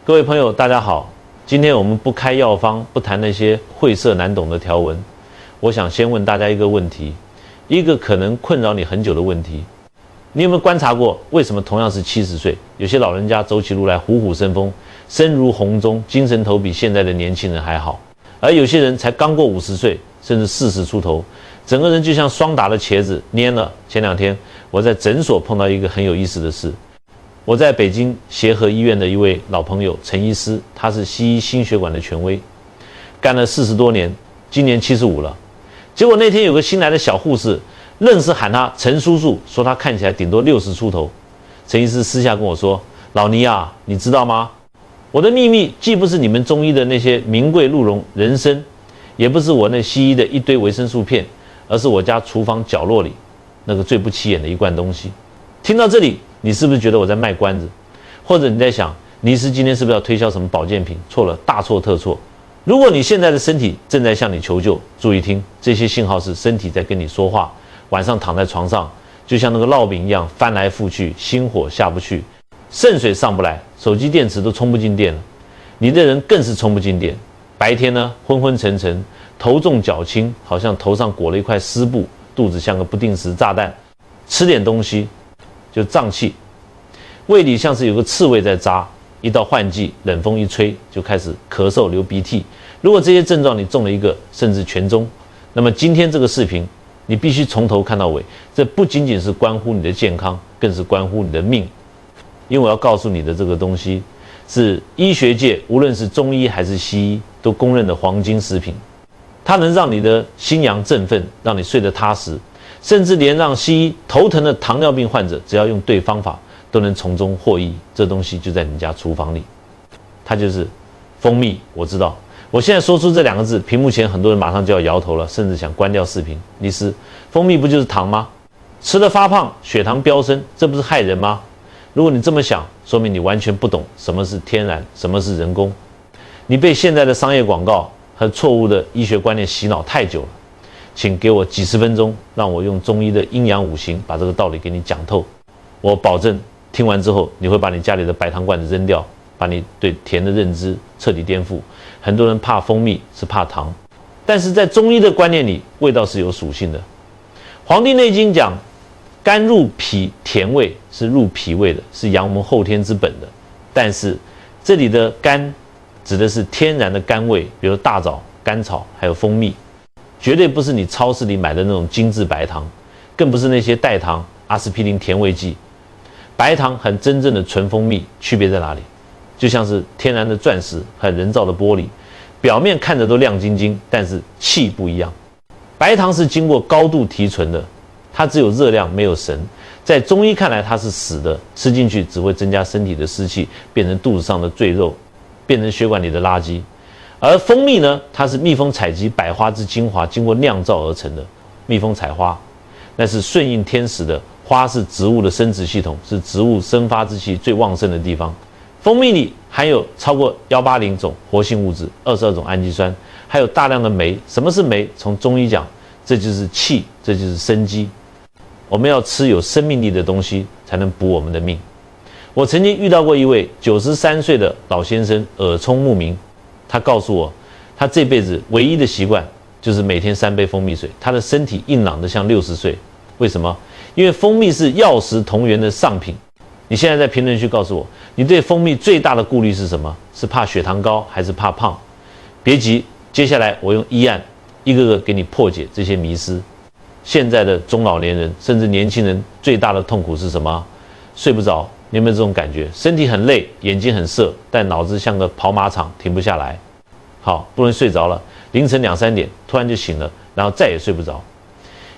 各位朋友，大家好。今天我们不开药方，不谈那些晦涩难懂的条文。我想先问大家一个问题，一个可能困扰你很久的问题：你有没有观察过，为什么同样是70岁，有些老人家走起路来虎虎生风，声如洪钟，精神头比现在的年轻人还好，而有些人才刚过50岁，甚至40出头，整个人就像霜打的茄子蔫了。前2天我在诊所碰到一个很有意思的事。我在北京协和医院的一位老朋友陈医师，他是西医心血管的权威，干了40多年，今年75了。结果那天有个新来的小护士，愣是喊他陈叔叔，说他看起来顶多60出头。陈医师私下跟我说：“老倪啊，你知道吗？我的秘密既不是你们中医的那些名贵鹿茸人参，也不是我那西医的一堆维生素片，而是我家厨房角落里那个最不起眼的一罐东西。”听到这里，你是不是觉得我在卖关子？或者你在想，倪医师今天是不是要推销什么保健品？错了，大错特错。如果你现在的身体正在向你求救，注意听，这些信号是身体在跟你说话。晚上躺在床上，就像那个烙饼一样翻来覆去，心火下不去，肾水上不来，手机电池都充不进电了，你的人更是充不进电。白天呢，昏昏沉沉，头重脚轻，好像头上裹了一块湿布，肚子像个不定时炸弹，吃点东西就胀气，胃里像是有个刺猬在扎，一到换季，冷风一吹就开始咳嗽流鼻涕。如果这些症状你中了一个，甚至全中，那么今天这个视频你必须从头看到尾，这不仅仅是关乎你的健康，更是关乎你的命。因为我要告诉你的这个东西，是医学界无论是中医还是西医都公认的黄金食品，它能让你的心阳振奋，让你睡得踏实，甚至连让西医头疼的糖尿病患者，只要用对方法，都能从中获益。这东西就在你家厨房里，它就是蜂蜜。我知道，我现在说出这2个字，屏幕前很多人马上就要摇头了，甚至想关掉视频。医师，蜂蜜不就是糖吗？吃了发胖，血糖飙升，这不是害人吗？如果你这么想，说明你完全不懂什么是天然，什么是人工。你被现在的商业广告和错误的医学观念洗脑太久了。请给我几10分钟，让我用中医的阴阳五行把这个道理给你讲透。我保证，听完之后你会把你家里的白糖罐子扔掉，把你对甜的认知彻底颠覆。很多人怕蜂蜜是怕糖，但是在中医的观念里，味道是有属性的。《黄帝内经》讲，甘入脾，甜味是入脾胃的，是养我们后天之本的。但是这里的甘指的是天然的甘味，比如大枣、甘草还有蜂蜜。绝对不是你超市里买的那种精致白糖，更不是那些代糖、阿司匹林甜味剂。白糖和真正的纯蜂蜜区别在哪里？就像是天然的钻石和人造的玻璃，表面看着都亮晶晶，但是气不一样。白糖是经过高度提纯的，它只有热量没有神，在中医看来它是死的，吃进去只会增加身体的湿气，变成肚子上的赘肉，变成血管里的垃圾。而蜂蜜呢，它是蜜蜂采集百花之精华，经过酿造而成的。蜜蜂采花，那是顺应天时的，花是植物的生殖系统，是植物生发之气最旺盛的地方。蜂蜜里含有超过180种活性物质，22种氨基酸，还有大量的酶。什么是酶？从中医讲，这就是气，这就是生机。我们要吃有生命力的东西，才能补我们的命。我曾经遇到过一位93岁的老先生，耳聪目明。他告诉我，他这辈子唯一的习惯就是每天3杯蜂蜜水。他的身体硬朗得像60岁。为什么？因为蜂蜜是药食同源的上品。你现在在评论区告诉我，你对蜂蜜最大的顾虑是什么？是怕血糖高，还是怕胖？别急，接下来我用医案一个个给你破解这些迷思。现在的中老年人，甚至年轻人最大的痛苦是什么？睡不着。你有没有这种感觉？身体很累，眼睛很涩，但脑子像个跑马场，停不下来。好，不容易睡着了，凌晨2、3点突然就醒了，然后再也睡不着，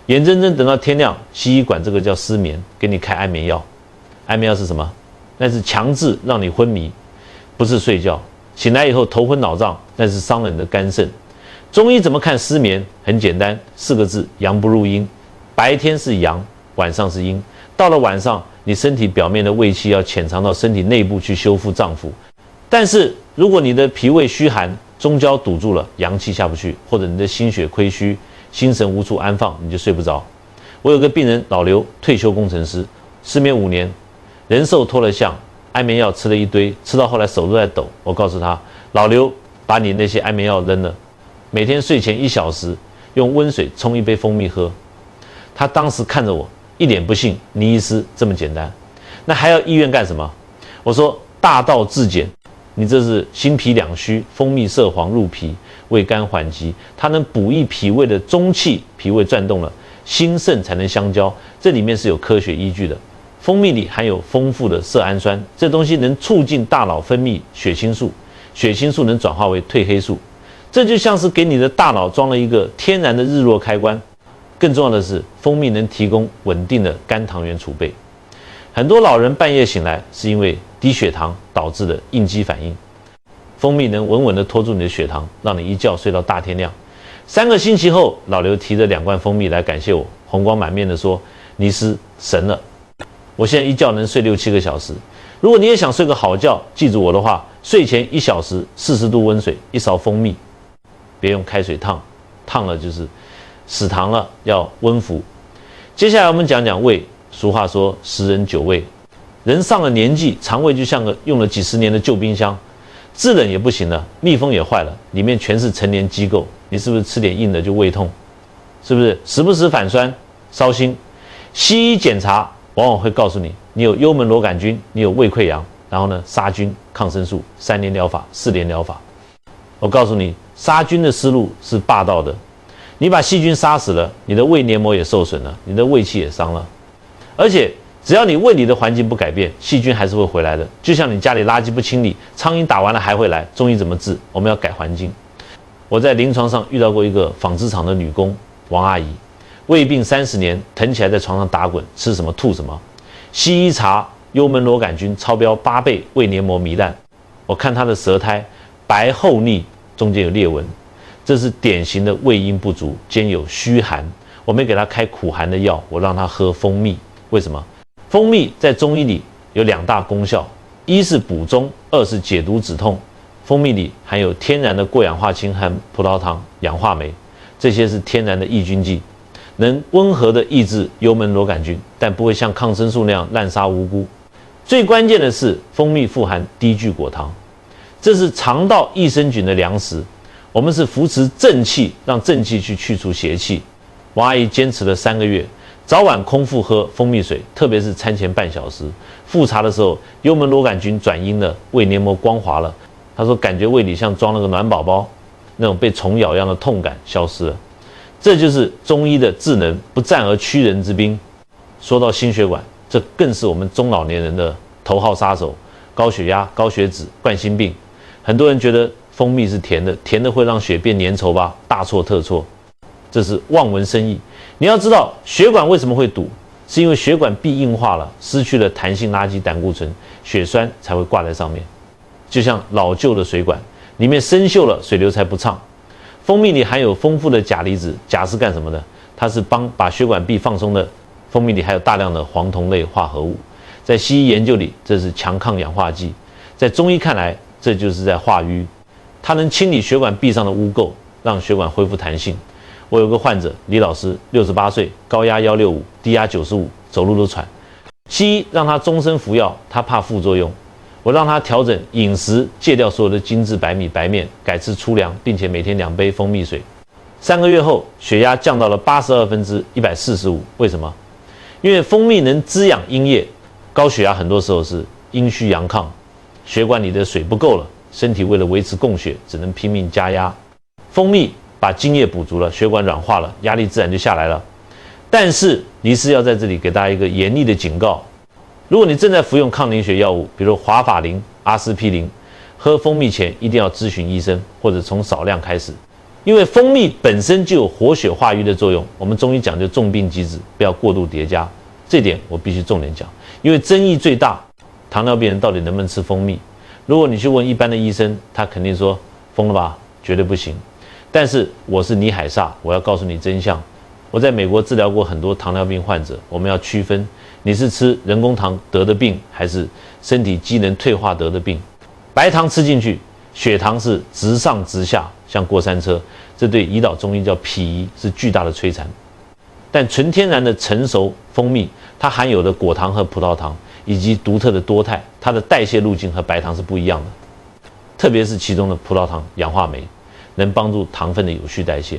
眼睁睁等到天亮。西医管这个叫失眠，给你开安眠药。安眠药是什么？那是强制让你昏迷，不是睡觉。醒来以后头昏脑胀，那是伤了你的肝肾。中医怎么看失眠？很简单，4个字：阳不入阴。白天是阳，晚上是阴。到了晚上，你身体表面的胃气要潜藏到身体内部去修复脏腑。但是如果你的脾胃虚寒，中焦堵住了，阳气下不去，或者你的心血亏虚，心神无处安放，你就睡不着。我有个病人老刘，退休工程师，失眠5年，人寿脱了相，安眠药吃了一堆，吃到后来手都在抖。我告诉他，老刘，把你那些安眠药扔了，每天睡前1小时用温水冲一杯蜂蜜喝。他当时看着我，一脸不信，倪医师这么简单，那还要医院干什么？我说大道至简，你这是心脾两虚，蜂蜜涉黄入脾，胃肝缓急，它能补益脾胃的中气，脾胃转动了，心肾才能相交，这里面是有科学依据的。蜂蜜里含有丰富的色氨酸，这东西能促进大脑分泌血清素，血清素能转化为褪黑素，这就像是给你的大脑装了一个天然的日落开关。更重要的是，蜂蜜能提供稳定的肝糖原储备。很多老人半夜醒来是因为低血糖导致的应激反应，蜂蜜能稳稳地拖住你的血糖，让你一觉睡到大天亮。3个星期后，老刘提着2罐蜂蜜来感谢我，红光满面地说：“倪师神了，我现在一觉能睡6-7个小时。如果你也想睡个好觉，记住我的话，睡前1小时，40度温水，1勺蜂蜜，别用开水烫，烫了就是死糖了，要温服。接下来我们讲讲胃。俗话说10人9胃，人上了年纪，肠胃就像个用了几十年的旧冰箱，制冷也不行了，密封也坏了，里面全是陈年机构，你是不是吃点硬的就胃痛？是不是时不时反酸烧心？西医检查往往会告诉你，你有幽门螺杆菌，你有胃溃疡，然后呢杀菌、抗生素3联疗法、4联疗法。我告诉你，杀菌的思路是霸道的，你把细菌杀死了，你的胃黏膜也受损了，你的胃气也伤了。而且只要你胃里的环境不改变，细菌还是会回来的。就像你家里垃圾不清理，苍蝇打完了还会来。中医怎么治？我们要改环境。我在临床上遇到过一个纺织厂的女工王阿姨，胃病30年，疼起来在床上打滚，吃什么吐什么。西医查幽门螺杆菌超标8倍，胃黏膜糜烂。我看她的舌苔白厚腻，中间有裂纹，这是典型的胃阴不足，兼有虚寒。我没给她开苦寒的药，我让她喝蜂蜜。为什么？蜂蜜在中医里有2大功效，一是补中，2是解毒止痛。蜂蜜里含有天然的过氧化氢和葡萄糖、氧化酶，这些是天然的抑菌剂，能温和的抑制幽门螺杆菌，但不会像抗生素那样滥杀无辜。最关键的是，蜂蜜富含低聚果糖，这是肠道益生菌的粮食。我们是扶持正气，让正气去去除邪气。王阿姨坚持了3个月。早晚空腹喝蜂蜜水，特别是餐前半小时。复查的时候，幽门螺杆菌转阴了，胃黏膜光滑了。他说感觉胃里像装了个暖宝宝，那种被虫咬一样的痛感消失了。这就是中医的智能，不战而屈人之兵。说到心血管，这更是我们中老年人的头号杀手。高血压、高血脂、冠心病，很多人觉得蜂蜜是甜的，甜的会让血变粘稠吧？大错特错，这是望文生义。你要知道，血管为什么会堵，是因为血管壁硬化了，失去了弹性垃圾胆固醇，血栓才会挂在上面。就像老旧的水管，里面生锈了，水流才不畅。蜂蜜里含有丰富的钾离子，钾是干什么的？它是把血管壁放松的。蜂蜜里还有大量的黄酮类化合物，在西医研究里，这是强抗氧化剂；在中医看来，这就是在化瘀。它能清理血管壁上的污垢，让血管恢复弹性。我有个患者李老师，68岁，高压165，低压95，走路都喘。西医让他终身服药，他怕副作用。我让他调整饮食，戒掉所有的精致白米白面，改吃粗粮，并且每天2杯蜂蜜水。3个月后，血压降到了82/145。为什么？因为蜂蜜能滋养阴液。高血压很多时候是阴虚阳亢，血管里的水不够了，身体为了维持供血，只能拼命加压。蜂蜜把津液补足了，血管软化了，压力自然就下来了。但是倪师要在这里给大家一个严厉的警告：如果你正在服用抗凝血药物，比如华法林、阿司匹林，喝蜂蜜前一定要咨询医生，或者从少量开始。因为蜂蜜本身就有活血化瘀的作用，我们中医讲究重病机制，不要过度叠加。这点我必须重点讲，因为争议最大，糖尿病人到底能不能吃蜂蜜？如果你去问一般的医生，他肯定说疯了吧，绝对不行。但是我是倪海厦，我要告诉你真相。我在美国治疗过很多糖尿病患者，我们要区分你是吃人工糖得的病，还是身体机能退化得的病。白糖吃进去，血糖是直上直下，像过山车，这对胰岛中医叫脾胰是巨大的摧残。但纯天然的成熟蜂蜜，它含有的果糖和葡萄糖以及独特的多肽，它的代谢路径和白糖是不一样的。特别是其中的葡萄糖氧化酶，能帮助糖分的有序代谢。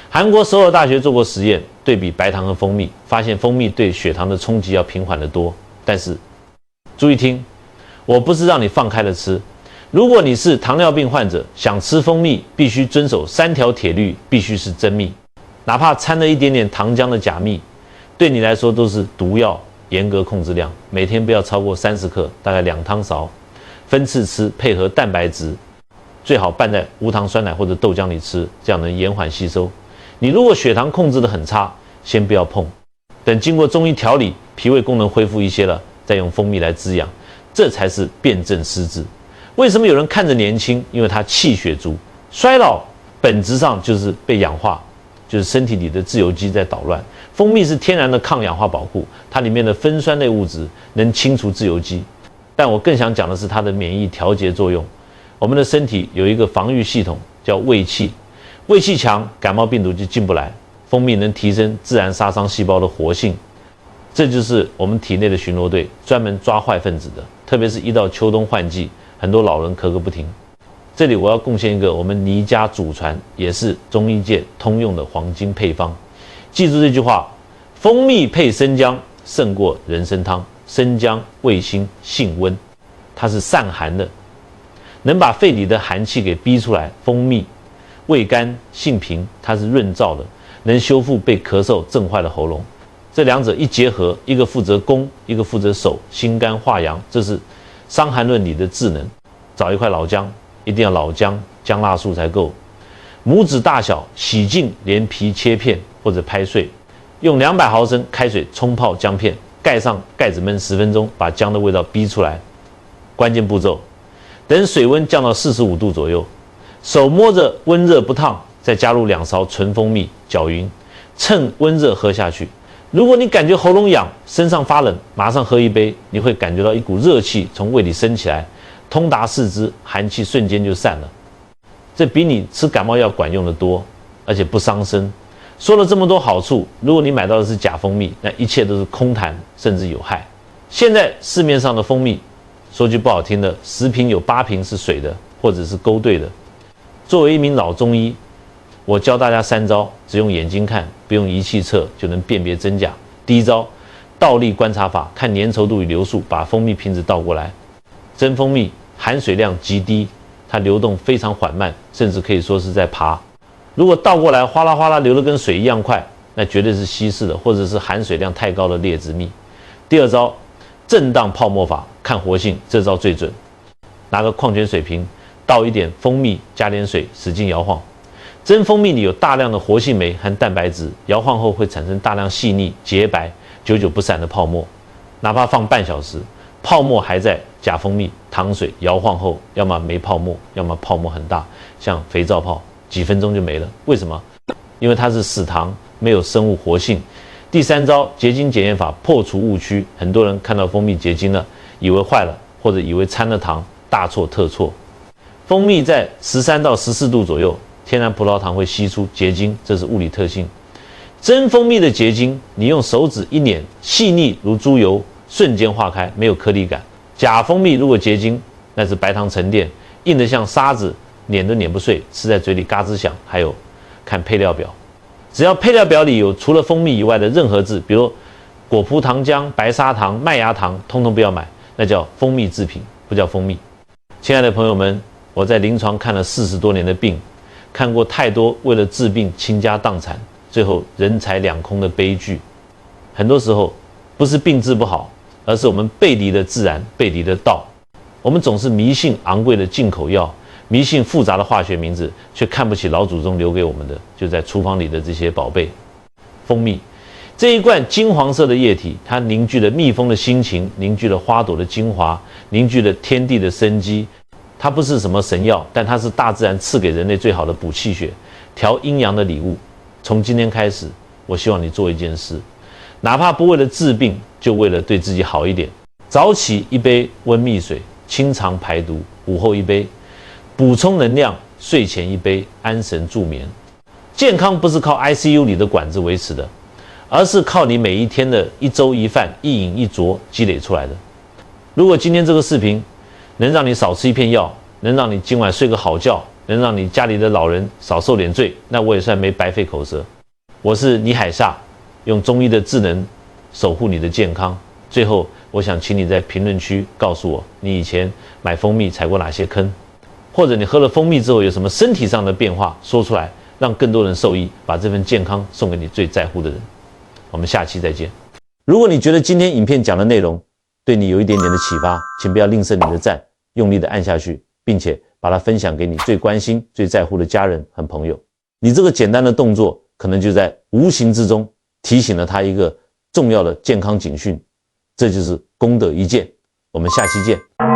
韩国首尔大学做过实验，对比白糖和蜂蜜，发现蜂蜜对血糖的冲击要平缓得多。但是，注意听，我不是让你放开了吃。如果你是糖尿病患者，想吃蜂蜜，必须遵守3条铁律，必须是真蜜，哪怕掺了一点点糖浆的假蜜，对你来说都是毒药，严格控制量，每天不要超过30克，大概2汤勺，分次吃，配合蛋白质，最好拌在无糖酸奶或者豆浆里吃，这样能延缓吸收。你如果血糖控制得很差，先不要碰，等经过中医调理，脾胃功能恢复一些了，再用蜂蜜来滋养，这才是辨证施治。为什么有人看着年轻？因为他气血足。衰老本质上就是被氧化，就是身体里的自由基在捣乱。蜂蜜是天然的抗氧化保护，它里面的酚酸类物质能清除自由基。但我更想讲的是它的免疫调节作用。我们的身体有一个防御系统叫胃气，胃气强，感冒病毒就进不来。蜂蜜能提升自然杀伤细胞的活性，这就是我们体内的巡逻队，专门抓坏分子的。特别是一到秋冬换季，很多老人咳个不停。这里我要贡献一个我们倪家祖传，也是中医界通用的黄金配方。记住这句话：蜂蜜配生姜胜过人参汤。生姜味辛性温，它是散寒的，能把肺里的寒气给逼出来。蜂蜜味甘性平，它是润燥的，能修复被咳嗽震坏的喉咙。这两者一结合，一个负责攻，一个负责守，心肝化阳，这是《伤寒论》里的智能。找一块老姜，一定要老姜，姜辣素才够。拇指大小洗净，连皮切片或者拍碎，用200毫升开水冲泡姜片，盖上盖子焖10分钟，把姜的味道逼出来。关键步骤，等水温降到45度左右，手摸着温热不烫，再加入2勺纯蜂蜜，搅匀，趁温热喝下去。如果你感觉喉咙痒、身上发冷，马上喝一杯，你会感觉到一股热气从胃里升起来，通达四肢，寒气瞬间就散了。这比你吃感冒药管用得多，而且不伤身。说了这么多好处，如果你买到的是假蜂蜜，那一切都是空谈，甚至有害。现在市面上的蜂蜜，说句不好听的，10瓶有8瓶是水的，或者是勾兑的。作为一名老中医，我教大家3招，只用眼睛看，不用仪器测，就能辨别真假。第一招，倒立观察法，看粘稠度与流速，把蜂蜜瓶子倒过来。真蜂蜜含水量极低，它流动非常缓慢，甚至可以说是在爬。如果倒过来哗啦哗啦流得跟水一样快，那绝对是稀释的，或者是含水量太高的劣质蜜。第二招，震荡泡沫法，看活性，这招最准。拿个矿泉水瓶，倒一点蜂蜜，加点水，使劲摇晃。真蜂蜜里有大量的活性酶和蛋白质，摇晃后会产生大量细腻、洁白、久久不散的泡沫。哪怕放半小时，泡沫还在，假蜂蜜、糖水摇晃后，要么没泡沫，要么泡沫很大，像肥皂泡，几分钟就没了。为什么？因为它是死糖，没有生物活性。第3招，结晶检验法，破除误区。很多人看到蜂蜜结晶了，以为坏了，或者以为掺了糖，大错特错。蜂蜜在13到14度左右，天然葡萄糖会析出结晶，这是物理特性。真蜂蜜的结晶，你用手指一捻，细腻如猪油，瞬间化开，没有颗粒感。假蜂蜜如果结晶，那是白糖沉淀，硬得像沙子，碾都碾不碎，吃在嘴里嘎吱响。还有，看配料表，只要配料表里有除了蜂蜜以外的任何字，比如果葡糖浆、白砂糖、麦芽糖，通通不要买，那叫蜂蜜制品，不叫蜂蜜。亲爱的朋友们，我在临床看了40多年的病，看过太多为了治病倾家荡产，最后人财两空的悲剧。很多时候不是病治不好，而是我们背离了自然，背离了道。我们总是迷信昂贵的进口药，迷信复杂的化学名字，却看不起老祖宗留给我们的，就在厨房里的这些宝贝。蜂蜜这一罐金黄色的液体，它凝聚了蜜蜂的心情，凝聚了花朵的精华，凝聚了天地的生机。它不是什么神药，但它是大自然赐给人类最好的补气血、调阴阳的礼物。从今天开始，我希望你做一件事，哪怕不为了治病，就为了对自己好一点。早起一杯温蜜水，清肠排毒；午后一杯，补充能量；睡前一杯，安神助眠。健康不是靠 ICU 里的管子维持的，而是靠你每一天的一粥一饭、一饮一啄积累出来的。如果今天这个视频能让你少吃一片药，能让你今晚睡个好觉，能让你家里的老人少受点罪，那我也算没白费口舌。我是李海厦，用中医的智能守护你的健康。最后，我想请你在评论区告诉我，你以前买蜂蜜踩过哪些坑，或者你喝了蜂蜜之后有什么身体上的变化，说出来，让更多人受益，把这份健康送给你最在乎的人。我们下期再见。如果你觉得今天影片讲的内容对你有一点点的启发，请不要吝啬你的赞，用力的按下去，并且把它分享给你最关心、最在乎的家人和朋友。你这个简单的动作，可能就在无形之中提醒了他一个重要的健康警讯，这就是功德一件。我们下期见。